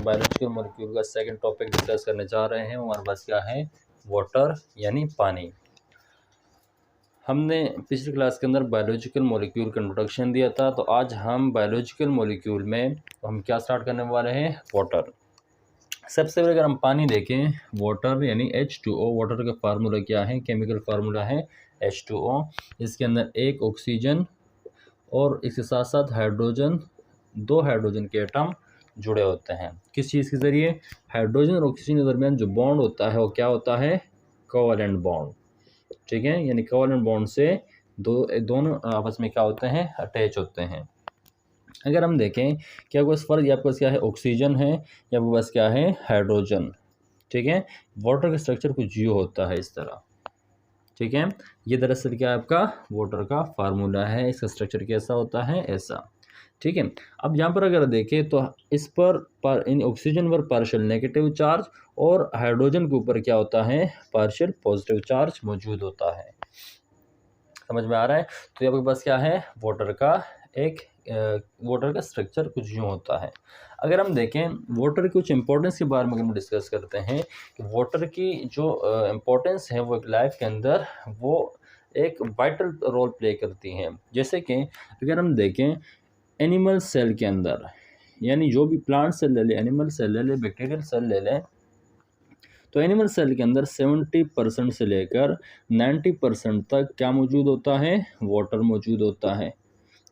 Biological molecule का second topic discuss करने जा रहे हैं। हमारे पास क्या है, वाटर यानी पानी। हमने पिछली क्लास के अंदर बायोलॉजिकल मॉलिक्यूल का इंट्रोडक्शन दिया था, तो आज हम बायोलॉजिकल मॉलिक्यूल में हम क्या स्टार्ट करने वाले हैं, वाटर। सबसे पहले अगर हम पानी देखें, वाटर यानी H2O, वाटर का फार्मूला क्या है, केमिकल फार्मूला है H2O। इसके अंदर एक ऑक्सीजन और इसके साथ साथ हाइड्रोजन, दो हाइड्रोजन के एटम जुड़े होते हैं। किस चीज़ के ज़रिए, हाइड्रोजन और ऑक्सीजन के दरमियान जो बॉन्ड होता है वो क्या होता है, कोवैलेंट बॉन्ड। ठीक है, यानी कोवैलेंट बॉन्ड से दोनों आपस में क्या होते हैं, अटैच होते हैं। अगर हम देखें कि आपके पास फर्क, आपके पास क्या है, ऑक्सीजन है, या आपके पास क्या है, हाइड्रोजन। ठीक है, वाटर का स्ट्रक्चर कुछ यूँ होता है इस तरह। ठीक है, ये दरअसल क्या है, आपका वाटर का फार्मूला है, इसका स्ट्रक्चर कैसा होता है, ऐसा। ठीक है, अब यहाँ पर अगर देखें तो इस पर इन ऑक्सीजन पर पार्शियल नेगेटिव चार्ज और हाइड्रोजन के ऊपर क्या होता है, पार्शियल पॉजिटिव चार्ज मौजूद होता है। समझ में आ रहा है। तो ये आपके पास क्या है, वाटर का स्ट्रक्चर कुछ यूँ होता है। अगर हम देखें वाटर की कुछ इंपॉर्टेंस के बारे में अगर हम डिस्कस करते हैं कि वाटर की जो इम्पोर्टेंस है वो एक लाइफ के अंदर वो एक वाइटल रोल प्ले करती है। जैसे कि अगर हम देखें एनिमल सेल के अंदर, यानी जो भी प्लांट सेल ले लें, एनिमल सेल ले लें, बैक्टीरियल सेल ले लें, तो एनिमल सेल के अंदर 70% से लेकर 90% तक क्या मौजूद होता है, वाटर मौजूद होता है।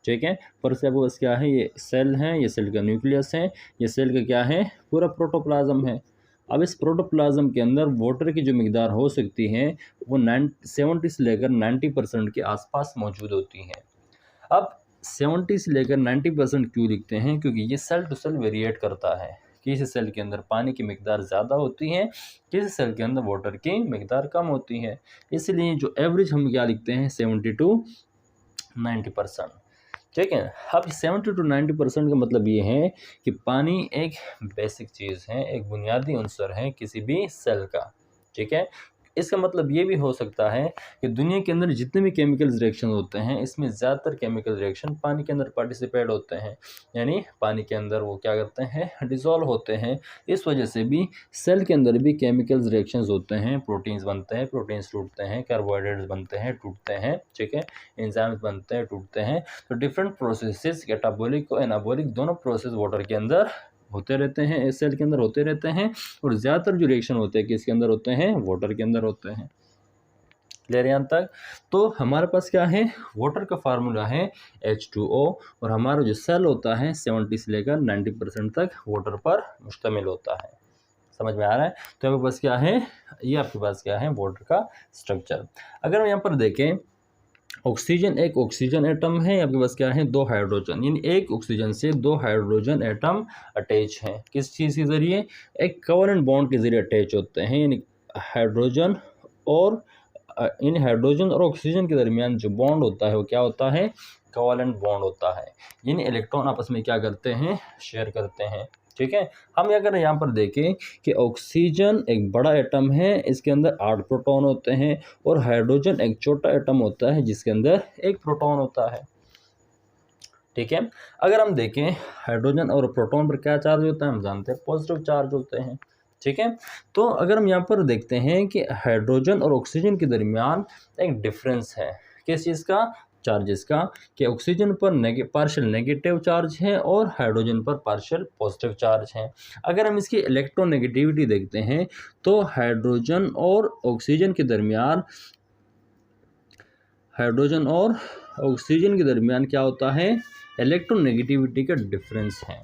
ठीक है, पर से आपको बस क्या है, ये सेल है, ये सेल का न्यूक्लियस है, ये सेल का क्या है, पूरा प्रोटोप्लाज्म है। अब इस प्रोटोप्लाज्म के अंदर वाटर की जो मिकदार हो सकती है वो 70 से लेकर 90% के आसपास मौजूद होती है। अब 70 से लेकर 90% क्यों लिखते हैं, क्योंकि ये सेल टू सेल वेरिएट करता है। किसी सेल के अंदर पानी की मिकदार ज़्यादा होती है, किसी सेल के अंदर वाटर की मिकदार कम होती है। इसलिए जो एवरेज हम क्या लिखते हैं, 70 टू 90%। ठीक है, अब 70 टू 90% का मतलब ये है कि पानी एक बेसिक चीज़ है, एक बुनियादी अंसर है किसी भी सेल का। ठीक है, इसका मतलब ये भी हो सकता है कि दुनिया के अंदर जितने भी केमिकल रिएक्शन होते हैं, इसमें ज़्यादातर केमिकल रिएक्शन पानी के अंदर पार्टिसिपेट होते हैं, यानी पानी के अंदर वो क्या करते हैं, डिसॉल्व होते हैं। इस वजह से भी सेल के अंदर भी केमिकल रिएक्शंस होते हैं, प्रोटीन्स बनते हैं, प्रोटीन्स टूटते हैं, कार्बोहाइड्रेट्स बनते हैं, टूटते हैं। ठीक है, एंजाइम्स बनते हैं, टूटते हैं। तो डिफरेंट प्रोसेसेस, कैटाबॉलिक और एनाबॉलिक दोनों प्रोसेस वाटर के अंदर होते रहते हैं, इस सेल के अंदर होते रहते हैं, और ज़्यादातर जो रिएक्शन होते हैं किसके अंदर होते हैं, वाटर के अंदर होते हैं। क्लियर यहाँ तक। तो हमारे पास क्या है, वाटर का फार्मूला है H2O, और हमारा जो सेल होता है 70 से लेकर 90% तक वाटर पर मुश्तमिल होता है। समझ में आ रहा है। तो आपके पास क्या है, ये आपके पास क्या है, वाटर का स्ट्रक्चर। अगर हम यहाँ पर देखें, ऑक्सीजन एक ऑक्सीजन एटम है, आपके पास क्या है, दो हाइड्रोजन, यानी एक ऑक्सीजन से दो हाइड्रोजन एटम अटैच हैं। किस चीज़ के ज़रिए, एक कोवैलेंट बॉन्ड के ज़रिए अटैच होते हैं, यानी हाइड्रोजन और इन हाइड्रोजन और ऑक्सीजन के दरमियान जो बॉन्ड होता है वो क्या होता है, कोवैलेंट बॉन्ड होता है, यानी इलेक्ट्रॉन आपस में क्या करते हैं, शेयर करते हैं। ठीक है, हम अगर यहाँ पर देखें कि ऑक्सीजन एक बड़ा एटम है, इसके अंदर 8 प्रोटॉन होते हैं, और हाइड्रोजन एक छोटा एटम होता है जिसके अंदर 1 प्रोटॉन होता है। ठीक है, अगर हम देखें हाइड्रोजन और प्रोटॉन पर क्या चार्ज होता है, हम जानते हैं पॉजिटिव चार्ज होते हैं। ठीक है, तो अगर हम यहाँ पर देखते हैं कि हाइड्रोजन और ऑक्सीजन के दरमियान एक डिफरेंस है, किस चीज़ का, चार्जेस का, कि ऑक्सीजन पर पार्शियल नेगेटिव चार्ज है और हाइड्रोजन पर पार्शियल पॉजिटिव चार्ज है। अगर हम इसकी इलेक्ट्रोनेगेटिविटी देखते हैं तो हाइड्रोजन और ऑक्सीजन के दरमियान क्या होता है, इलेक्ट्रोनेगेटिविटी का डिफरेंस है।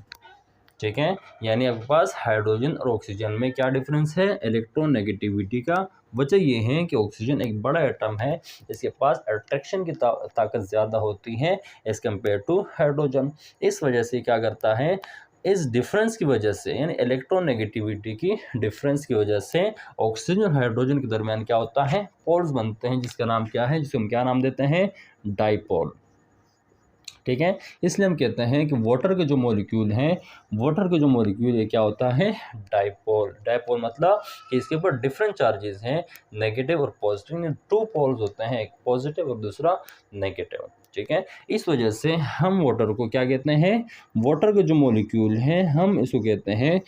ठीक है, यानी आपके पास हाइड्रोजन और ऑक्सीजन में क्या डिफरेंस है, इलेक्ट्रोनेगेटिविटी का। वजह ये है कि ऑक्सीजन एक बड़ा एटम है, इसके पास अट्रैक्शन की ताकत ज़्यादा होती है एज कम्पेयर टू हाइड्रोजन। इस वजह से क्या करता है, इस डिफरेंस की वजह से, यानी इलेक्ट्रोनेगेटिविटी की डिफरेंस की वजह से ऑक्सीजन और हाइड्रोजन के दरमियान क्या होता है, पोल्स बनते हैं, जिसका नाम क्या है, जिसको हम क्या नाम देते हैं, डाइपोल। ठीक है, इसलिए हम कहते हैं कि वाटर के जो मॉलिक्यूल हैं, ये क्या होता है, डाइपोल। डाइपोल मतलब कि इसके ऊपर डिफरेंट चार्जेस हैं, नेगेटिव और पॉजिटिव, 2 पोल्स होते हैं, एक पॉजिटिव और दूसरा नेगेटिव। ठीक है, इस वजह से हम वाटर को क्या कहते हैं, वाटर के जो मॉलिक्यूल हैं हम इसको कहते हैं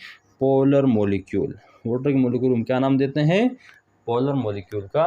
पोलर मोलिक्यूल। वाटर के मोलिक्यूल हम क्या नाम देते हैं? पोलर मोलिक्यूल का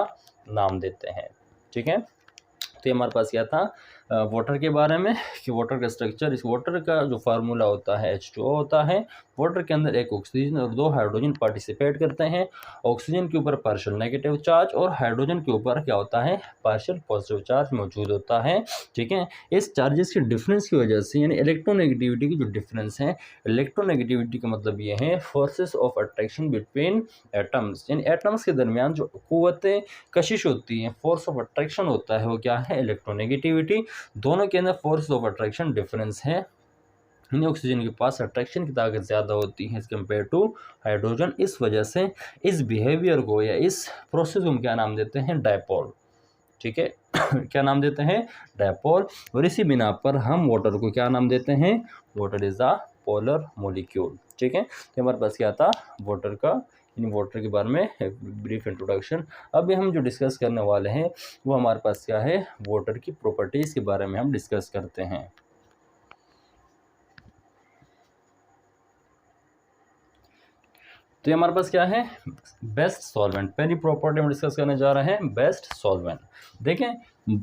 नाम देते हैं। ठीक है, तो ये हमारे पास क्या था वाटर के बारे में कि वाटर का स्ट्रक्चर। इस वाटर का जो फार्मूला होता है H2O होता है। वाटर के अंदर एक ऑक्सीजन और 2 हाइड्रोजन पार्टिसिपेट करते हैं। ऑक्सीजन के ऊपर पार्शियल नेगेटिव चार्ज और हाइड्रोजन के ऊपर क्या होता है? पार्शियल पॉजिटिव चार्ज मौजूद होता है। ठीक है, इस चार्जेस के डिफरेंस की वजह से, यानी इलेक्ट्रोनेगेटिविटी की जो डिफरेंस है, इलेक्ट्रोनेगेटिविटी का मतलब ये है forces of attraction between atoms, यानी एटम्स के दरमियान जो कुव्वतें कशिश होती हैं, फोर्स ऑफ अट्रैक्शन होता है, वो क्या है? इलेक्ट्रोनेगेटिविटी। दोनों के अंदर फोर्स ऑफ अट्रैक्शन डिफरेंस है। ऑक्सीजन के पास अट्रैक्शन की ताकत ज़्यादा होती है एज कम्पेयर टू हाइड्रोजन। इस वजह से इस बिहेवियर को या इस प्रोसेस को हम क्या नाम देते हैं? डायपोल। ठीक है क्या नाम देते हैं? डायपोल। और इसी बिना पर हम वाटर को क्या नाम देते हैं? Water is a polar molecule. ठीक है, तो हमारे पास क्या था? वाटर का, इन वाटर के बारे में ब्रीफ इंट्रोडक्शन। अभी हम जो डिस्कस करने वाले हैं वो हमारे पास क्या है? वाटर की प्रॉपर्टीज़ के बारे में हम डिस्कस करते हैं। तो ये हमारे पास क्या है? Best solvent. पहली प्रॉपर्टी हम डिस्कस करने जा रहे हैं, बेस्ट सॉल्वेंट। देखें,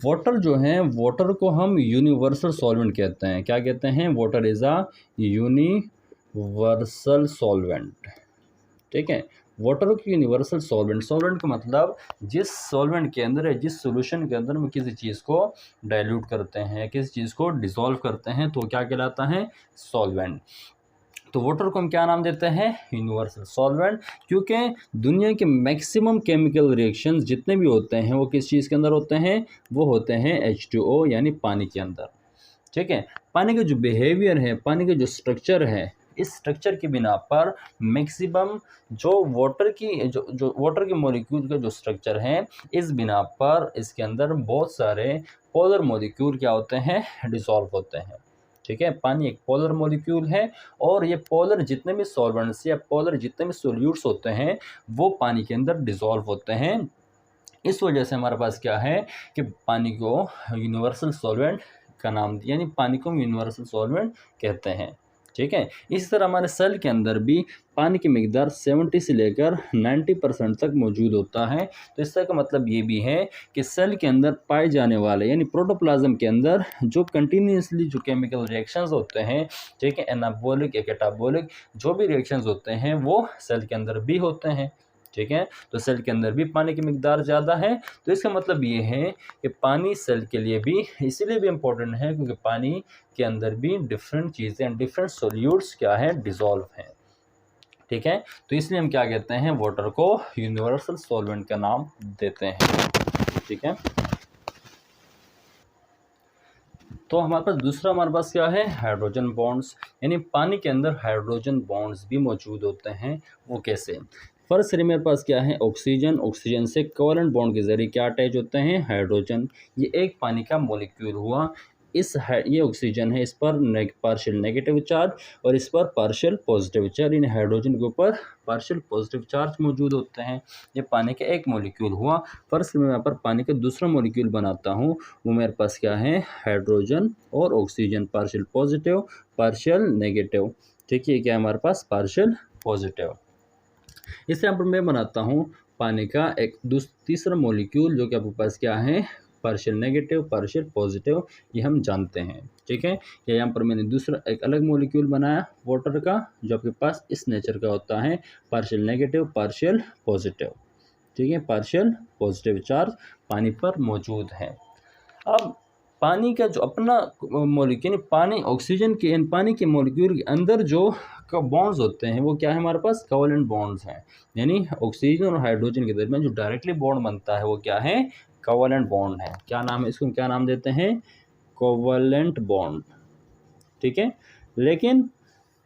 वाटर जो है, वाटर को हम यूनिवर्सल सॉल्वेंट कहते हैं। क्या कहते हैं? Water is a universal solvent. ठीक है, वाटर की यूनिवर्सल सॉल्वेंट। सॉल्वेंट का मतलब जिस सॉल्वेंट के अंदर है, जिस सॉल्यूशन के अंदर हम किसी चीज़ को डाइल्यूट करते हैं, किसी चीज़ को डिसॉल्व करते हैं, तो क्या कहलाता है? सॉल्वेंट। तो वाटर को हम क्या नाम देते हैं? Universal solvent. क्योंकि दुनिया के मैक्सिमम केमिकल रिएक्शंस जितने भी होते हैं वो किस चीज़ के अंदर होते हैं? वो होते हैं H2O, यानी पानी के अंदर। ठीक है, पानी का जो बिहेवियर है, पानी का जो स्ट्रक्चर है, इस स्ट्रक्चर के बिना पर मैक्सिमम जो वाटर के मॉलिक्यूल का जो स्ट्रक्चर है, इस बिना पर इसके अंदर बहुत सारे पोलर मॉलिक्यूल क्या होते हैं? डिसॉल्व होते हैं। ठीक है, पानी एक पोलर मॉलिक्यूल है और ये पोलर जितने भी सॉल्वेंट्स या पोलर जितने भी सोल्यूट्स होते हैं वो पानी के अंदर डिसॉल्व होते हैं। इस वजह से हमारे पास क्या है कि पानी को यूनिवर्सल सॉल्वेंट का नाम, यानी पानी को हम यूनिवर्सल सॉल्वेंट कहते हैं। ठीक है, इसी तरह हमारे सेल के अंदर भी पानी की मिकदार 70 से लेकर 90% तक मौजूद होता है। तो इसका का मतलब ये भी है कि सेल के अंदर पाए जाने वाले, यानी प्रोटोप्लाज्म के अंदर जो कंटिन्यूसली जो केमिकल रिएक्शंस होते हैं, ठीक है, एनाबॉलिक या कैटाबॉलिक जो भी रिएक्शंस होते हैं वो सेल के अंदर भी होते हैं। ठीक है, तो सेल के अंदर भी पानी की मिकदार ज़्यादा है। तो इसका मतलब ये है कि पानी सेल के लिए भी इसीलिए भी इम्पोर्टेंट है क्योंकि पानी के अंदर भी डिफरेंट चीज़ें, डिफरेंट सोल्यूट्स क्या है? डिसॉल्व हैं। ठीक है, तो इसलिए हम क्या कहते हैं? वाटर को यूनिवर्सल सॉल्वेंट का नाम देते हैं। ठीक है, तो हमारे पास दूसरा, हमारे पास क्या है? हाइड्रोजन बॉन्ड्स, यानी पानी के अंदर हाइड्रोजन बॉन्ड्स भी मौजूद होते हैं। वो कैसे? फर्स्ट से मेरे पास क्या है? ऑक्सीजन। ऑक्सीजन से कोवलेंट बॉन्ड के जरिए क्या अटैच होते हैं? हाइड्रोजन। ये एक पानी का मॉलिक्यूल हुआ। ये ऑक्सीजन है, इस पर पार्शियल नेगेटिव चार्ज और इस पर पार्शियल पॉजिटिव चार्ज। इन हाइड्रोजन के ऊपर पार्शियल पॉजिटिव चार्ज मौजूद होते हैं। ये पानी का एक मॉलिक्यूल हुआ। फर्स्ट मैं यहाँ पर पानी का दूसरा मॉलिक्यूल बनाता हूँ, वो मेरे पास क्या है? हाइड्रोजन और oxygen, partial positive partial negative. ठीक है, क्या है हमारे पास? Partial positive. इस यहाँ पर मैं बनाता हूँ पानी का एक तीसरा मॉलिक्यूल, जो कि आपके पास क्या है? पार्शियल नेगेटिव पार्शियल पॉजिटिव, ये हम जानते हैं। ठीक है, या यहाँ पर मैंने दूसरा एक अलग मॉलिक्यूल बनाया वाटर का, जो आपके पास इस नेचर का होता है, पार्शियल नेगेटिव पार्शियल पॉजिटिव। ठीक है, पार्शियल पॉजिटिव चार्ज पानी पर मौजूद है। अब पानी का जो अपना मॉलिक्यूल, पानी ऑक्सीजन के पानी के मॉलिक्यूल के अंदर जो बॉन्ड्स होते हैं वो क्या है? हमारे पास कोवलेंट बॉन्ड्स हैं। यानी ऑक्सीजन और हाइड्रोजन के दरमियान जो डायरेक्टली बॉन्ड बनता है वो क्या है? कोवलेंट बॉन्ड है। क्या नाम है इसको? क्या नाम देते हैं? Covalent bond. ठीक है, लेकिन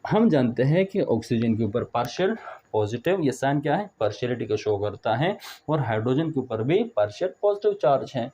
हम जानते हैं कि ऑक्सीजन के ऊपर पार्शियल पॉजिटिव, ये साइन क्या है? पार्शियलिटी का शो करता है, और हाइड्रोजन के ऊपर भी पार्शियल पॉजिटिव चार्ज है।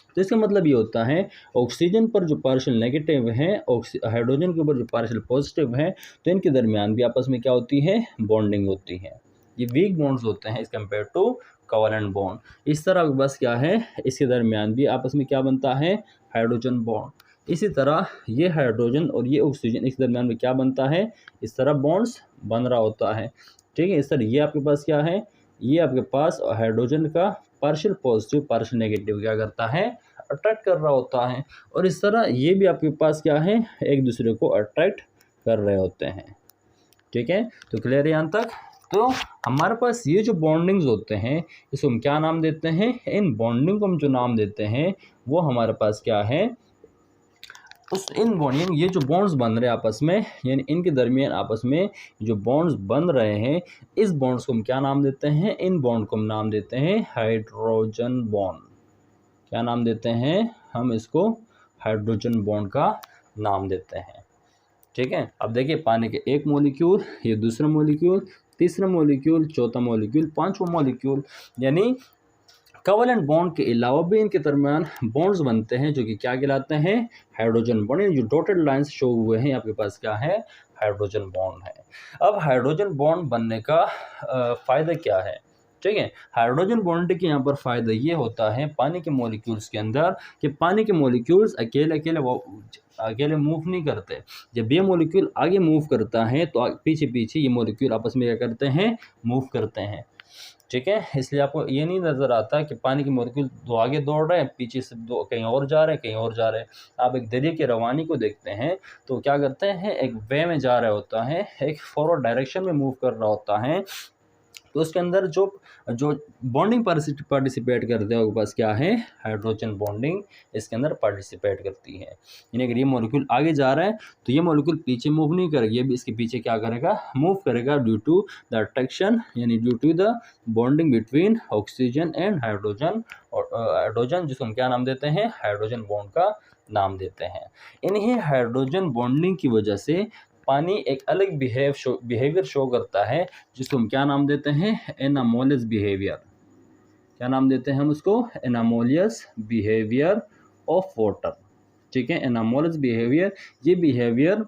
तो इसका मतलब ये होता है ऑक्सीजन पर जो पार्शियल नेगेटिव है, हाइड्रोजन के ऊपर जो पार्शियल पॉजिटिव है, तो इनके दरमियान भी आपस में क्या होती है? बॉन्डिंग होती है। ये वीक बॉन्ड्स होते हैं as compared to covalent bond. इस तरह बस क्या है? इसके दरमियान भी आपस में क्या बनता है? Hydrogen bond. इसी तरह ये हाइड्रोजन और ये ऑक्सीजन इस दरमियान में क्या बनता है, इस तरह बॉन्ड्स बन रहा होता है। ठीक है, इस तरह ये आपके पास क्या है, ये आपके पास हाइड्रोजन का पार्शियल पॉजिटिव पार्शियल नेगेटिव क्या करता है, अट्रैक्ट कर रहा होता है। और इस तरह ये भी आपके पास क्या है, एक दूसरे को अट्रैक्ट कर रहे होते हैं। ठीक है, तो क्लियर है यहाँ तक। तो हमारे पास ये जो बॉन्डिंग्स होते हैं इसको हम क्या नाम देते हैं, इन बॉन्डिंग को हम जो नाम देते हैं वो हमारे पास क्या है, उस इन बॉन्ड ये जो बॉन्ड्स बन रहे हैं आपस में, यानी इनके दरमियान आपस में जो बॉन्ड्स बन रहे हैं, इस बॉन्ड्स को हम क्या नाम देते हैं, इन बॉन्ड को हम नाम देते हैं हाइड्रोजन बॉन्ड। क्या नाम देते हैं, हम इसको हाइड्रोजन बॉन्ड का नाम देते हैं। ठीक है, अब देखिए पानी के एक मॉलिक्यूल, ये दूसरा मॉलिक्यूल, तीसरा मॉलिक्यूल, चौथा मॉलिक्यूल, पांचवा मॉलिक्यूल, यानी कोवेलेंट बॉन्ड के अलावा भी इनके दरमियान बॉन्ड्स बनते हैं जो कि क्या कहलाते हैं, हाइड्रोजन बॉन्ड। जो डॉटेड लाइंस शो हुए हैं आपके पास क्या है, हाइड्रोजन बॉन्ड है। अब हाइड्रोजन बॉन्ड बनने का फ़ायदा क्या है। ठीक है, हाइड्रोजन बॉन्ड के यहाँ पर फ़ायदा ये होता है पानी के मॉलिक्यूल्स के अंदर कि पानी के मॉलिक्यूल्स अकेले मूव नहीं करते। जब ये मॉलिक्यूल आगे मूव करता है तो पीछे पीछे ये मॉलिक्यूल आपस में क्या करते हैं, मूव करते हैं। ठीक है, इसलिए आपको ये नहीं नज़र आता कि पानी के मॉलिक्यूल दो आगे दौड़ रहे हैं, पीछे से दो कहीं और जा रहे हैं, कहीं और जा रहे हैं। आप एक दरिया की रवानी को देखते हैं तो क्या करते हैं, एक वे में जा रहा होता है, एक फॉरवर्ड डायरेक्शन में मूव कर रहा होता है। तो उसके अंदर जो जो बॉन्डिंग पार्टिसिपेट करते हैं, उसके पास क्या है, हाइड्रोजन बॉन्डिंग इसके अंदर पार्टिसिपेट करती है। यानी अगर ये मॉलिक्यूल आगे जा रहा है तो ये मॉलिक्यूल पीछे मूव नहीं करेगा, ये भी इसके पीछे क्या करेगा, मूव करेगा, ड्यू टू द अट्रैक्शन, यानी due to the bonding between oxygen and hydrogen. और हाइड्रोजन जिसको हम क्या नाम देते हैं, हाइड्रोजन बॉन्ड का नाम देते हैं। इन्हीं हाइड्रोजन बॉन्डिंग की वजह से पानी एक अलग बिहेवियर शो करता है जिसको हम क्या नाम देते हैं, एनामोलियस बिहेवियर। क्या नाम देते हैं हम उसको, एनामोलियस बिहेवियर ऑफ वाटर। ठीक है, एनामोलियस बिहेवियर, ये behaviour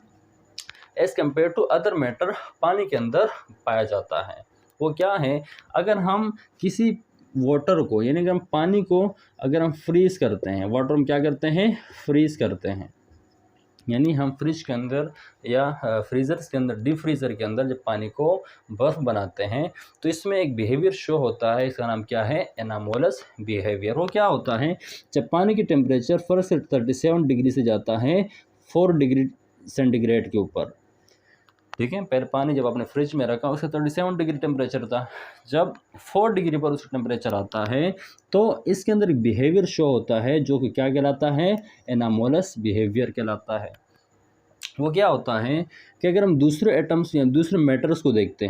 as compared to other matter पानी के अंदर पाया जाता है। वो क्या है, अगर हम किसी वाटर को, यानी कि हम पानी को अगर हम फ्रीज करते हैं, वाटर हम क्या करते हैं, फ्रीज करते हैं, यानी हम फ्रिज के अंदर या फ्रीज़र्स के अंदर, डीप फ्रीज़र के अंदर जब पानी को बर्फ़ बनाते हैं तो इसमें एक बिहेवियर शो होता है, इसका नाम क्या है, एनामोलस बिहेवियर। वो क्या होता है, जब पानी की टेम्परेचर फर्स्ट 37 डिग्री से जाता है 4 डिग्री सेंटीग्रेड के ऊपर। ठीक है, पहले पानी जब आपने फ्रिज में रखा उसका 37 डिग्री टेम्परेचर था, जब 4 डिग्री पर उसका टेम्परेचर आता है तो इसके अंदर एक बिहेवियर शो होता है जो कि क्या कहलाता है, एनामोलस बिहेवियर कहलाता है। वो क्या होता है कि अगर हम दूसरे एटम्स या दूसरे मैटर्स को देखते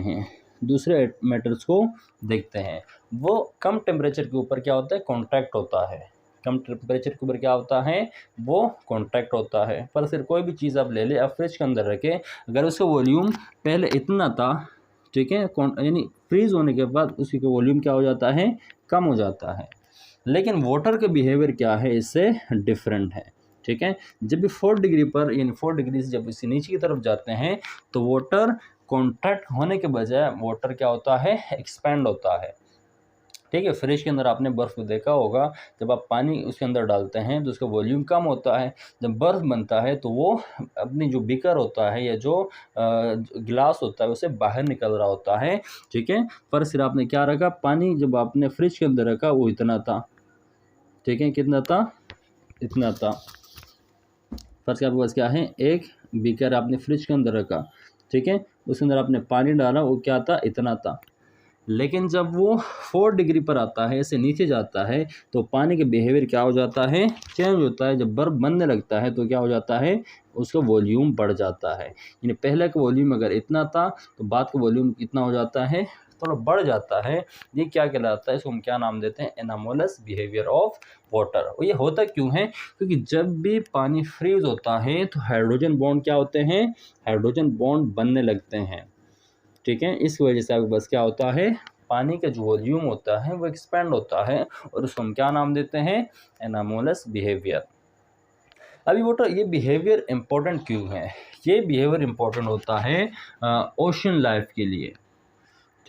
हैं, वो कम टेम्परेचर के ऊपर क्या होता है, कॉन्ट्रैक्ट होता है। कम टेम्परेचर के ऊपर क्या होता है, वो कॉन्ट्रैक्ट होता है। पर सिर्फ कोई भी चीज़ आप ले लें, आप फ्रिज के अंदर रखें, अगर उसका वॉल्यूम पहले इतना था, ठीक है, यानी फ्रीज होने के बाद उसकी वॉल्यूम क्या हो जाता है, कम हो जाता है। लेकिन वाटर का बिहेवियर क्या है, इससे डिफरेंट है। ठीक है, जब भी 4 डिग्री पर, यानी 4 डिग्री से जब इसे नीचे की तरफ जाते हैं तो वाटर कॉन्ट्रैक्ट होने के बजाय वाटर क्या होता है, एक्सपैंड होता है। ठीक है, फ्रिज के अंदर आपने बर्फ़ को देखा होगा, जब आप पानी उसके अंदर डालते हैं तो उसका वॉल्यूम कम होता है, जब बर्फ़ बनता है तो वो अपनी जो बीकर होता है या जो गिलास होता है उसे बाहर निकल रहा होता है। ठीक है, पर सिर्फ आपने क्या रखा, पानी जब आपने फ्रिज के अंदर रखा वो इतना था। ठीक है, कितना था, इतना था। फर्स्ट आपके पास क्या है, एक बीकर आपने फ्रिज के अंदर रखा, ठीक है, उसके अंदर आपने पानी डाला, वो क्या था, इतना था। लेकिन जब वो 4 डिग्री पर आता है, ऐसे नीचे जाता है, तो पानी के बिहेवियर क्या हो जाता है, चेंज होता है। जब बर्फ़ बनने लगता है तो क्या हो जाता है, उसका वॉल्यूम बढ़ जाता है। यानी पहले का वॉल्यूम अगर इतना था तो बाद का वॉल्यूम कितना हो जाता है, थोड़ा बढ़ जाता है। ये क्या कहलाता है, इसको हम क्या नाम देते हैं, एनामोलस बिहेवियर ऑफ वाटर। और ये होता क्यों है, क्योंकि जब भी पानी फ्रीज होता है तो हाइड्रोजन बॉन्ड क्या होते हैं, हाइड्रोजन बॉन्ड बनने लगते हैं। ठीक है, इस वजह से आपके पास क्या होता है, पानी का जो वॉल्यूम होता है वो एक्सपेंड होता है और उसको हम क्या नाम देते हैं, एनामोलस बिहेवियर। अभी वाटर ये बिहेवियर इम्पोर्टेंट क्यों है, ये बिहेवियर इम्पोर्टेंट होता है ओशन लाइफ के लिए।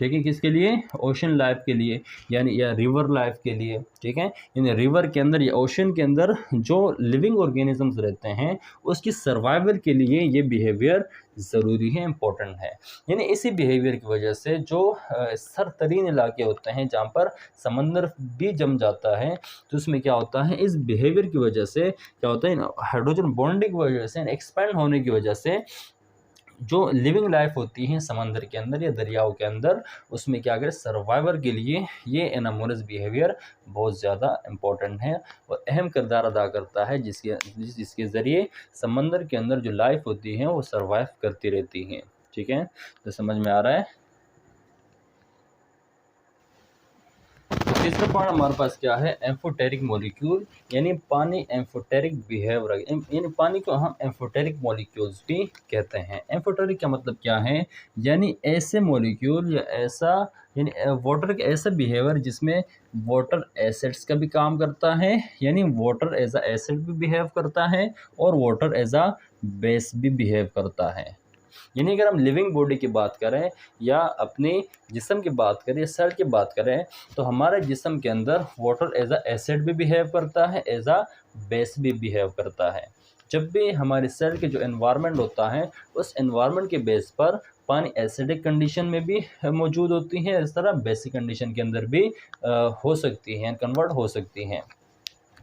ठीक है, किसके लिए? ओशन लाइफ के लिए, यानी या रिवर लाइफ के लिए। ठीक है, यानी रिवर के अंदर या ओशन के अंदर जो लिविंग ऑर्गेनिजम्स रहते हैं उसकी सर्वाइवल के लिए ये बिहेवियर ज़रूरी है, इम्पोर्टेंट है। यानी इसी बिहेवियर की वजह से जो सरतरीन इलाके होते हैं जहाँ पर समंदर भी जम जाता है, तो उसमें क्या होता है, इस बिहेवियर की वजह से क्या होता है, हाइड्रोजन बॉन्डिंग की वजह से, एक्सपैंड होने की वजह से जो लिविंग लाइफ होती है समंदर के अंदर या दरियाओं के अंदर, उसमें क्या करें, सर्वाइवर के लिए ये एनामोरस बिहेवियर बहुत ज़्यादा इम्पोर्टेंट है और अहम किरदार अदा करता है, जिसके ज़रिए समंदर के अंदर जो लाइफ होती है वो सर्वाइव करती रहती हैं। ठीक है, तो समझ में आ रहा है। तीसरा पॉइंट हमारे पास क्या है, एम्फोटेरिक मॉलिक्यूल, यानी पानी एम्फोटेरिक बिहेव, यानी पानी को हम एम्फोटेरिक मॉलिक्यूल्स भी कहते हैं। एम्फोटेरिक का मतलब क्या है, यानी ऐसे मॉलिक्यूल या ऐसा, यानी वाटर का ऐसा बिहेवियर जिसमें वाटर एसिड्स का भी काम करता है, यानी वाटर एज अ एसिड भी बिहेव करता है और वाटर एज अ बेस भी बिहेव करता है। यानी अगर हम लिविंग बॉडी की बात करें या अपने जिस्म की बात करें, सेल की बात करें, तो हमारे जिस्म के अंदर वाटर एज अ एसिड भी बिहेव करता है, एज अ बेस भी बिहेव करता है। जब भी हमारे सेल के जो एनवायरनमेंट होता है उस एनवायरनमेंट के बेस पर पानी एसिडिक कंडीशन में भी मौजूद होती है, इस तरह बेसिक कंडीशन के अंदर भी हो सकती हैं, कन्वर्ट हो सकती हैं।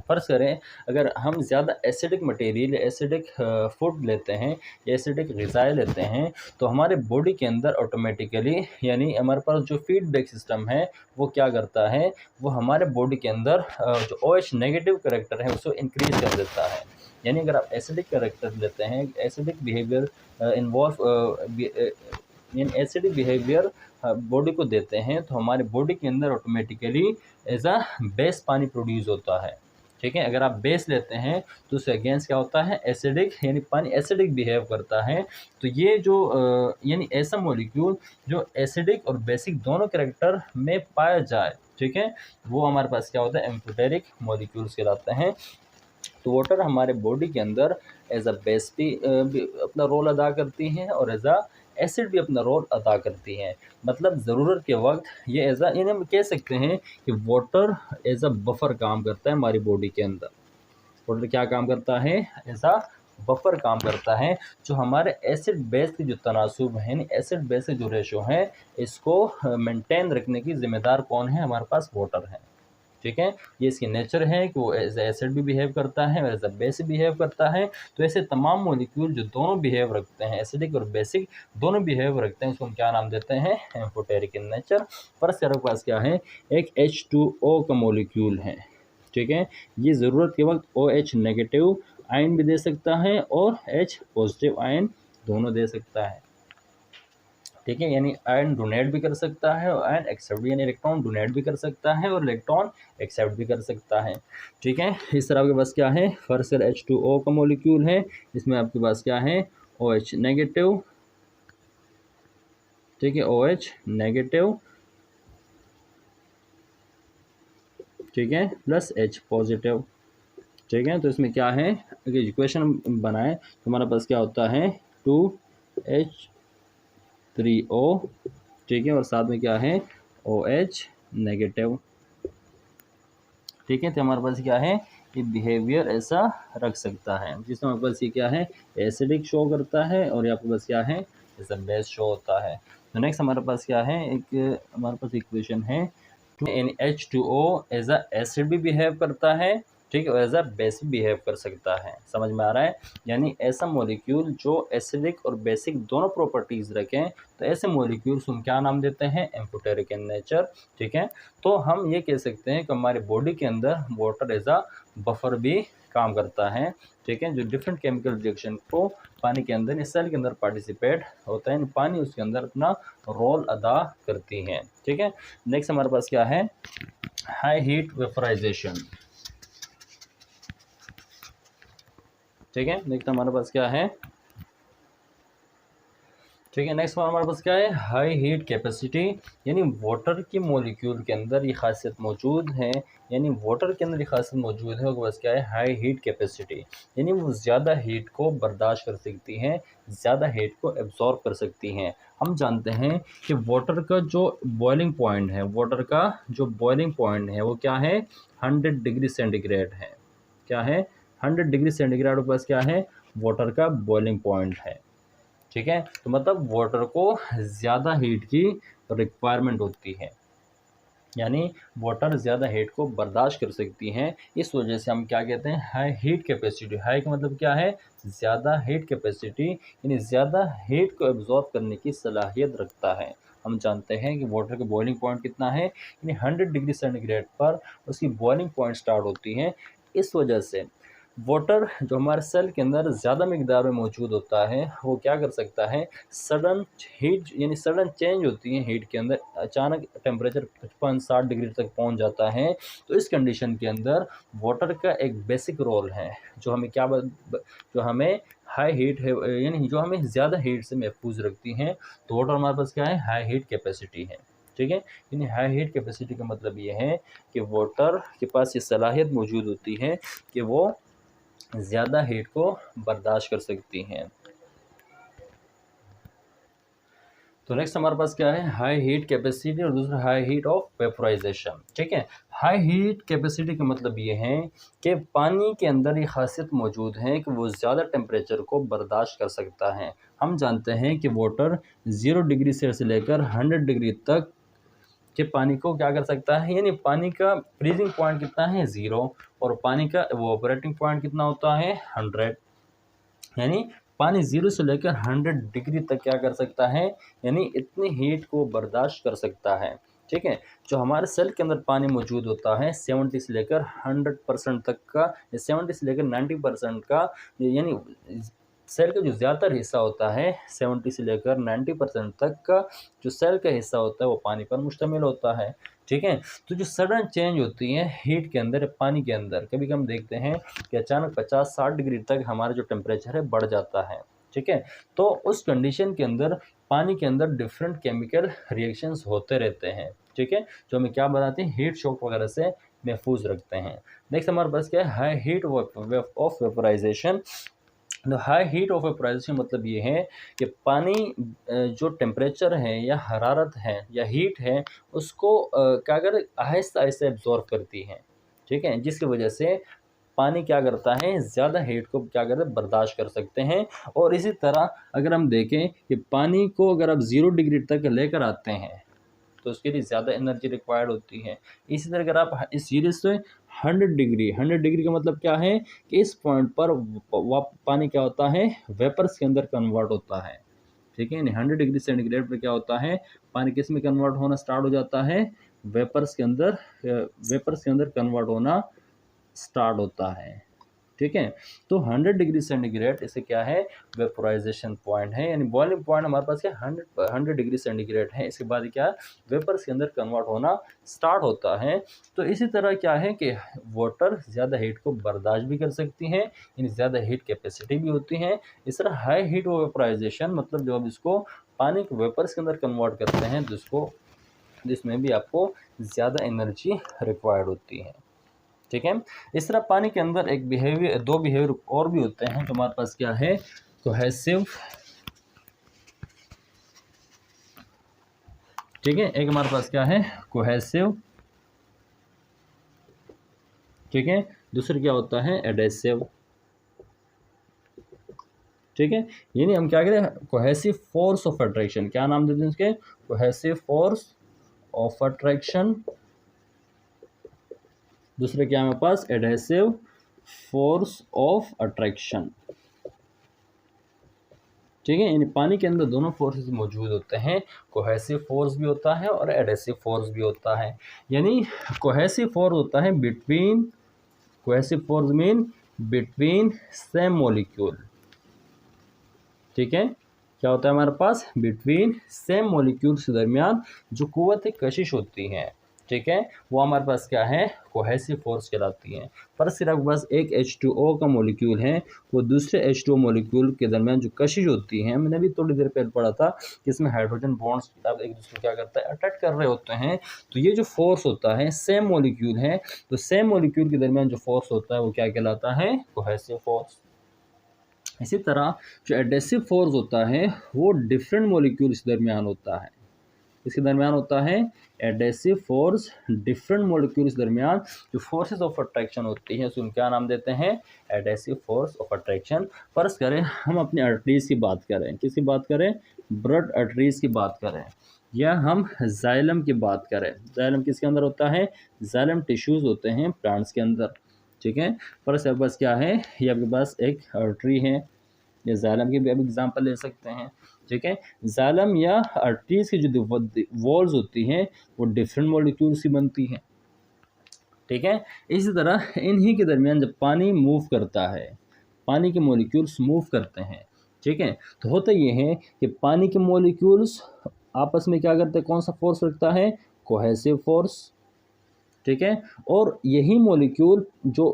फ़र्ज़ करें अगर हम ज़्यादा एसिडिक मटेरियल, एसिडिक फूड लेते हैं या एसिडिक ग़िज़ाएँ लेते हैं, तो हमारे बॉडी के अंदर ऑटोमेटिकली, यानी हमारे पास जो फीडबैक सिस्टम है वो क्या करता है, वो हमारे बॉडी के अंदर जो OH नेगेटिव करैक्टर है उसको इंक्रीज़ कर देता है। यानी अगर आप एसिडिक करैक्टर लेते हैं, एसिडिक बिहेवियर यानी एसिडिक बिहेवियर बॉडी को देते हैं, तो हमारे बॉडी के अंदर ऑटोमेटिकली एज अ बेस पानी प्रोड्यूस होता है। ठीक है, अगर आप बेस लेते हैं तो उसके अगेंस्ट क्या होता है, एसिडिक, यानी पानी एसिडिक बिहेव करता है। तो ये जो यानी ऐसा मॉलिक्यूल जो एसिडिक और बेसिक दोनों करैक्टर में पाया जाए, ठीक है, वो हमारे पास क्या होता है, एम्फोटेरिक मॉलिक्यूल्स कहलाते हैं। तो वाटर हमारे बॉडी के अंदर एज अ बेस भी अपना रोल अदा करती हैं और एज अ एसिड भी अपना रोल अदा करती हैं। मतलब ज़रूरत के वक्त ये एज अ, यानी हम कह सकते हैं कि वाटर एज अ बफर काम करता है हमारी बॉडी के अंदर। वाटर क्या काम करता है, एज अ बफर काम करता है, जो हमारे एसिड बेस की जो तनासुब है, यानी एसिड बेस के जो रेशो है, इसको मेंटेन रखने की ज़िम्मेदार कौन है, हमारे पास वाटर है। ठीक है, ये इसकी नेचर है कि वो एज एसिड भी बिहेव करता है और एज अ बेस बिहेव करता है। तो ऐसे तमाम मॉलिक्यूल जो दोनों बिहेव रखते हैं, एसिडिक और बेसिक दोनों बिहेव रखते हैं, उसको हम क्या नाम देते हैं, एम्फोटेरिक इन नेचर। फर्स्ट हमारे पास क्या है, एक H2O का मॉलिक्यूल है। ठीक है, ये ज़रूरत के वक्त OH नेगेटिव आयन भी दे सकता है और H पॉजिटिव आयन दोनों दे सकता है। ठीक है, यानी आयन डोनेट भी कर सकता है और आयन एक्सेप्ट भी, यानी इलेक्ट्रॉन डोनेट भी कर सकता है और इलेक्ट्रॉन एक्सेप्ट भी कर सकता है। ठीक है, इस तरह आपके पास क्या है, फर्स्ट H2O का मॉलिक्यूल है, इसमें आपके पास क्या है, OH नेगेटिव, ठीक है, OH नेगेटिव, ठीक है, प्लस H पॉजिटिव। ठीक है, तो इसमें क्या है, अगर इक्वेशन बनाए तो हमारे पास क्या होता है, 2H3O, ठीक है, और साथ में क्या है, OH नेगेटिव। ठीक है, तो हमारे पास क्या है, ये बिहेवियर ऐसा रख सकता है, जिसमें हमारे पास ये क्या है, एसिडिक शो करता है और ये आपके पास क्या है, ऐसा बेस शो होता है। तो नेक्स्ट हमारे पास क्या है, एक हमारे पास इक्वेशन है, H2O एज अ एसिड भी बिहेव करता है, ठीक है, एज अ बेस भी बिहेव कर सकता है। समझ में आ रहा है, यानी ऐसा मॉलिक्यूल जो एसिडिक और बेसिक दोनों प्रॉपर्टीज़ रखें, तो ऐसे मॉलिक्यूल्स हम क्या नाम देते हैं, एम्फोटेरिक इन नेचर। ठीक है, तो हम ये कह सकते हैं कि हमारे बॉडी के अंदर वाटर एज अ बफर भी काम करता है। ठीक है, जो डिफरेंट केमिकल रिएक्शन को पानी के अंदर, इस सेल के अंदर पार्टिसिपेट होता है, पानी उसके अंदर अपना रोल अदा करती है। ठीक है, नेक्स्ट हमारे पास क्या है, हाई हीट वेपराइजेशन। ठीक है, नेक्स्ट हमारे पास क्या है, ठीक है। नेक्स्ट हमारे पास क्या है, हाई हीट कैपेसिटी, यानी वाटर की मॉलिक्यूल के अंदर ये खासियत मौजूद है, यानी वाटर के अंदर ये खासियत मौजूद है, उसके पास क्या है, हाई हीट कैपेसिटी, यानी वो ज़्यादा हीट को बर्दाश्त कर सकती हैं, ज़्यादा हीट को एब्जॉर्ब कर सकती हैं। हम जानते हैं कि वाटर का जो बॉइलिंग पॉइंट है, वाटर का जो बॉइलिंग पॉइंट है वो क्या है, 100 डिग्री सेंटीग्रेड है। क्या है, 100 डिग्री सेंटीग्रेड के पास क्या है, वाटर का बॉइलिंग पॉइंट है। ठीक है, तो मतलब वाटर को ज़्यादा हीट की रिक्वायरमेंट होती है, यानी वाटर ज़्यादा हीट को बर्दाश्त कर सकती हैं। इस वजह से हम क्या कहते हैं, हाई हीट कैपेसिटी। हाई का मतलब क्या है, ज़्यादा हीट कैपेसिटी, यानी ज़्यादा हीट को एब्जॉर्ब करने की सलाहियत रखता है। हम जानते हैं कि वाटर का बॉइलिंग पॉइंट कितना है, यानी 100 डिग्री सेंटीग्रेड पर उसकी बॉइलिंग पॉइंट स्टार्ट होती है। इस वजह से वाटर जो हमारे सेल के अंदर ज़्यादा मिकदार में मौजूद होता है, वो क्या कर सकता है, सडन हीट, यानी सडन चेंज होती है हीट के अंदर, अचानक टेम्परेचर 55-60 डिग्री तक पहुंच जाता है। तो इस कंडीशन के अंदर वाटर का एक बेसिक रोल है, जो हमें जो हमें हाई हीट है, यानी जो हमें ज़्यादा हीट से महफूज रखती हैं। तो वाटर हमारे पास क्या है, हाई हीट कैपेसिटी है। ठीक है, यानी हाई हीट कैपेसिटी का मतलब ये है कि वाटर के पास ये सलाहियत मौजूद होती है कि वो ज़्यादा हीट को बर्दाश्त कर सकती हैं। तो नेक्स्ट हमारे पास क्या है, हाई हीट कैपेसिटी और दूसरा हाई हीट ऑफ वेपोराइजेशन। ठीक है, हाई हीट कैपेसिटी का मतलब ये है कि पानी के अंदर ये खासियत मौजूद है कि वो ज़्यादा टेम्परेचर को बर्दाश्त कर सकता है। हम जानते हैं कि वाटर 0 डिग्री से लेकर 100 डिग्री तक के पानी को क्या कर सकता है, यानी पानी का फ्रीजिंग पॉइंट कितना है, 0, और पानी का एवोपरेटिंग पॉइंट कितना होता है, 100, यानी पानी 0 से लेकर 100 डिग्री तक क्या कर सकता है, यानी इतनी हीट को बर्दाश्त कर सकता है। ठीक है, जो हमारे सेल के अंदर पानी मौजूद होता है 70 से लेकर 100% तक का, 70 से लेकर 90% का, यानी सेल का जो ज़्यादातर हिस्सा होता है 70 से लेकर 90% तक का जो सेल का हिस्सा होता है वो पानी पर मुश्तमिल होता है। ठीक है, तो जो सडन चेंज होती है हीट के अंदर, पानी के अंदर, कभी हम देखते हैं कि अचानक 50-60 डिग्री तक हमारा जो टेम्परेचर है बढ़ जाता है। ठीक है, तो उस कंडीशन के अंदर पानी के अंदर डिफरेंट केमिकल रिएक्शंस होते रहते हैं। ठीक है, जो हमें क्या बनाते हैं, हीट शॉक वगैरह से महफूज रखते हैं। नेक्स्ट हमारे पास क्या है, high heat of vaporisation. High heat of vaporisation मतलब ये है कि पानी जो टेम्परेचर है या हरारत है या हीट है उसको क्या कर आहिस्ता आहिस्ता एब्जॉर्ब करती है। ठीक है, जिसकी वजह से पानी क्या करता है, ज़्यादा हीट को क्या करते हैं, बर्दाश्त कर सकते हैं। और इसी तरह अगर हम देखें कि पानी को अगर आप 0 डिग्री तक लेकर आते हैं तो उसके लिए ज़्यादा एनर्जी रिक्वायर्ड होती है। इसी तरह अगर आप इस सीरीज से 100 डिग्री का मतलब क्या है कि इस पॉइंट पर पानी क्या होता है, वेपर्स के अंदर कन्वर्ट होता है। ठीक है, 100 डिग्री सेंटीग्रेड पर क्या होता है, पानी किस में कन्वर्ट होना स्टार्ट हो जाता है, वेपर्स के अंदर, वेपर्स के अंदर कन्वर्ट होना स्टार्ट होता है। ठीक है, तो 100 डिग्री सेंटीग्रेड इसे क्या है, वेपोराइजेशन पॉइंट है, यानी बॉइलिंग पॉइंट हमारे पास क्या 100 डिग्री सेंटीग्रेड है। इसके बाद क्या, वेपर्स के अंदर कन्वर्ट होना स्टार्ट होता है। तो इसी तरह क्या है कि वाटर ज़्यादा हीट को बर्दाश्त भी कर सकती हैं, यानी ज़्यादा हीट कैपेसिटी भी होती है। इस तरह हाई हीट वेपोराइजेशन मतलब जब आप इसको पानी को वेपर्स के अंदर कन्वर्ट करते हैं तो जिसमें भी आपको ज़्यादा एनर्जी रिक्वायर्ड होती है। ठीक है, इस तरह पानी के अंदर एक बिहेवियर, दो बिहेवियर और भी होते हैं। तो हमारे पास क्या है, कोहेसिव, ठीक है, एक हमारे पास क्या है, कोहेसिव, ठीक है, दूसरा क्या होता है, एडेसिव। ठीक है, यानी हम क्या कहते हैं, कोहेसिव फोर्स ऑफ अट्रैक्शन, क्या नाम देते हैं इसके, कोहेसिव फोर्स ऑफ अट्रैक्शन। दूसरे क्या है हमारे पास, एडहेसिव फोर्स ऑफ अट्रैक्शन। ठीक है, यानी पानी के अंदर दोनों फोर्सेस मौजूद होते हैं, कोहेसिव फोर्स भी होता है और एडहेसिव फोर्स भी होता है। यानी कोहेसिव फोर्स होता है between, cohesive force mean between same molecule. ठीक है, क्या होता है हमारे पास, बिटवीन सेम मॉलिक्यूल्स के दरमियान जो कुव्वत कशिश होती है। ठीक है, वो हमारे पास क्या है, कोहेसिव फोर्स कहलाती है। पर सिर्फ बस एक H2O का मॉलिक्यूल है, वो दूसरे H2O मॉलिक्यूल के दरमियान जो कशिश होती है, मैंने भी थोड़ी देर पहले पढ़ा था कि इसमें हाइड्रोजन बॉन्ड्स अब एक दूसरे को क्या करता है, अट्रैक्ट कर रहे होते हैं। तो ये जो फोर्स होता है सेम मॉलिक्यूल है, तो सेम मॉलिक्यूल के दरमियान जो फोर्स होता है वो क्या कहलाता है, कोहेसिव फोर्स। इसी तरह जो एडेसिव फोर्स होता है वो डिफरेंट मॉलिक्यूल्स के दरमियान होता है। इसके दरमियान होता है एडेसिव फोर्स, डिफरेंट मॉलिक्यूल्स के दरमियान जो फोर्सेस ऑफ अट्रैक्शन होती है उसको क्या नाम देते हैं, एडेसिव फोर्स ऑफ अट्रैक्शन। फर्ज करें हम अपनी आर्टरीज की बात करें, किसकी बात करें, ब्लड आर्टरीज की बात करें, या हम जाइलम की बात करें। जाइलम किसके अंदर होता है, जाइलम टिश्यूज होते हैं प्लांट्स के अंदर, ठीक है। फर्स्ट आपके पास क्या है, ये आपके पास एक आर्टरी है, या जाइलम की भी अब एग्जांपल ले सकते हैं, ठीक है। जाइलम या आर्टरीज की जो वॉल्स होती हैं वो डिफरेंट मॉलिक्यूल से बनती हैं, ठीक है। इसी तरह इन्हीं के दरमियान जब पानी मूव करता है, पानी के मॉलिक्यूल्स मूव करते हैं, ठीक है, तो होता ये है कि पानी के मॉलिक्यूल्स आपस में क्या करते हैं, कौन सा फोर्स रखता है, कोहेसिव फोर्स, ठीक है। और यही मॉलिक्यूल जो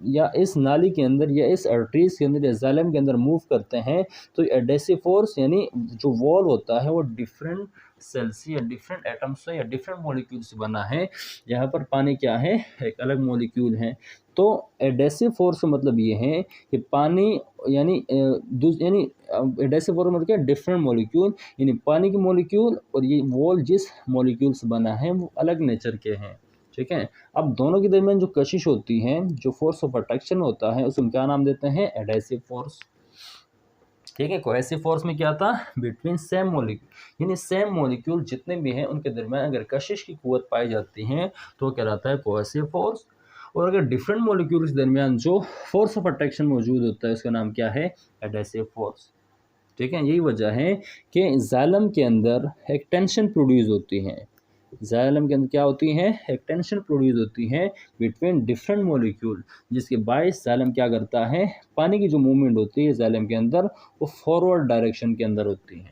या इस नाली के अंदर या इस आर्टरीज के अंदर या जाइलम के अंदर मूव करते हैं, तो एडेसिव फोर्स यानी जो वॉल होता है वो डिफरेंट सेल से या डिफरेंट एटम से या डिफरेंट मॉलिक्यूल से बना है। यहाँ पर पानी क्या है, एक अलग मॉलिक्यूल है। तो एडेसिव फोर्स का मतलब ये है कि पानी यानी यानी एडेसिव फोर्स मतलब क्या, डिफरेंट मॉलिक्यूल, यानी पानी के मॉलिक्यूल और ये वॉल जिस मॉलिक्यूल से बना है वो अलग नेचर के हैं, ठीक है। अब दोनों के दरमियान जो कशिश होती है, जो फोर्स ऑफ अट्रैक्शन होता है, उसको क्या नाम देते हैं, एडेसिव फोर्स, ठीक है। कोहेसिव फोर्स में क्या था, बिटवीन सेम मॉलिक्यूल, यानी सेम मॉलिक्यूल जितने भी हैं उनके दरमियान अगर कशिश की कुव्वत पाई जाती है तो वो कहलाता है कोहेसिव फोर्स। और अगर डिफरेंट मॉलिक्यूल के दरमियान जो फोर्स ऑफ अट्रैक्शन मौजूद होता है उसका नाम क्या है, एडेसिव फोर्स, ठीक है। यही वजह है कि जाइलम के अंदर एक टेंशन प्रोड्यूस होती है, जाइलम के अंदर क्या होती है, एक टेंशन प्रोड्यूस होती है बिटवीन डिफरेंट मॉलिक्यूल, जिसके बायस जाइलम क्या करता है, पानी की जो मूवमेंट होती है जाइलम के अंदर वो फॉरवर्ड डायरेक्शन के अंदर होती है,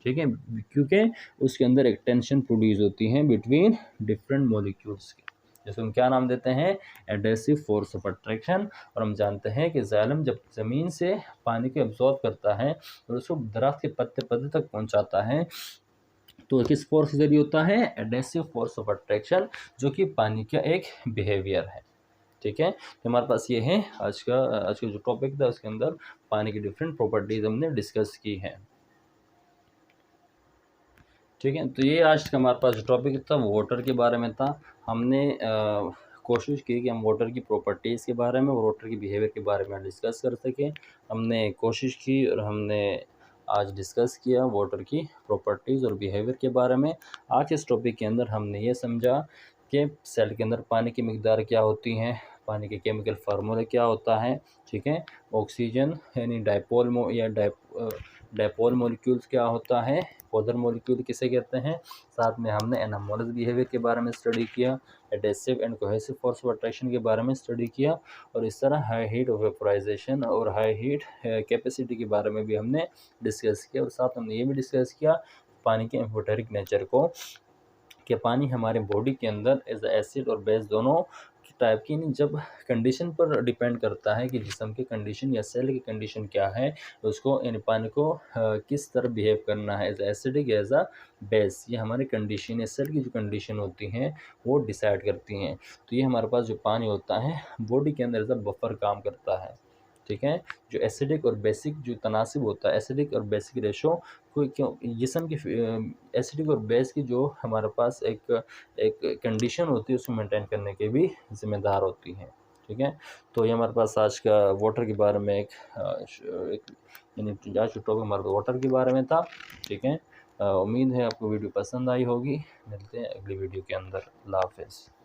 ठीक है, क्योंकि उसके अंदर एक टेंशन प्रोड्यूस होती है बिटवीन डिफरेंट मॉलिक्यूल्स के, जैसे हम क्या नाम देते हैं, एडेसिव फोर्स ऑफ अट्रैक्शन। और हम जानते हैं कि जाइलम जब ज़मीन से पानी को एब्जॉर्ब करता है और उसको दरख्त के पत्ते पत्ते तक पहुंचाता है, तो किस फोर्स के जरिए होता है, एडेसिव फोर्स ऑफ अट्रैक्शन, जो कि पानी का एक बिहेवियर है, ठीक है। तो हमारे पास ये है आज का जो टॉपिक था उसके अंदर पानी की डिफरेंट प्रॉपर्टीज हमने डिस्कस की है, ठीक है। तो ये आज का हमारे पास जो टॉपिक था वो वाटर के बारे में था। हमने कोशिश की कि हम वाटर की प्रॉपर्टीज़ के बारे में और वाटर की बिहेवियर के बारे में डिस्कस कर सकें। हमने कोशिश की और हमने आज डिस्कस किया वाटर की प्रॉपर्टीज़ और बिहेवियर के बारे में। आज इस टॉपिक के अंदर हमने ये समझा कि सेल के अंदर पानी की मिकदार क्या होती हैं, पानी के केमिकल फार्मूले क्या होता है, ठीक है। ऑक्सीजन यानी डायपोल मॉलिक्यूल्स क्या होता है, पोलर मॉलिक्यूल किसे कहते हैं। साथ में हमने एनामोलस बिहेवियर के बारे में स्टडी किया, adhesive and cohesive force of attraction के बारे में स्टडी किया, और इस तरह हाई हीट वेपोराइजेशन और हाई हीट कैपेसिटी के बारे में भी हमने डिस्कस किया। और साथ हमने ये भी डिस्कस किया पानी के एम्फोटेरिक नेचर को, कि पानी हमारे बॉडी के अंदर एज एसिड और बेस दोनों टाइप की, नहीं जब कंडीशन पर डिपेंड करता है कि जिस्म की कंडीशन या सेल की कंडीशन क्या है, तो उसको यानी पानी को किस तरह बिहेव करना है, as acidic as a base, ये हमारी कंडीशन या सेल की जो कंडीशन होती हैं वो डिसाइड करती हैं। तो ये हमारे पास जो पानी होता है बॉडी के अंदर एज अ बफर काम करता है, ठीक है। जो एसिडिक और बेसिक जो तनासिब होता है, एसिडिक और बेसिक रेशो कोई क्यों जिस्म की एसिडिक और बेस की जो हमारे पास एक कंडीशन होती है उसको मेंटेन करने के भी जिम्मेदार होती हैं, ठीक है। तो ये हमारे पास आज का वाटर के बारे में एक यानी आज का टॉपिक हमारे वाटर के बारे में था, ठीक है। उम्मीद है आपको वीडियो पसंद आई होगी। मिलते हैं अगली वीडियो के अंदर। अल्लाह हाफिज़।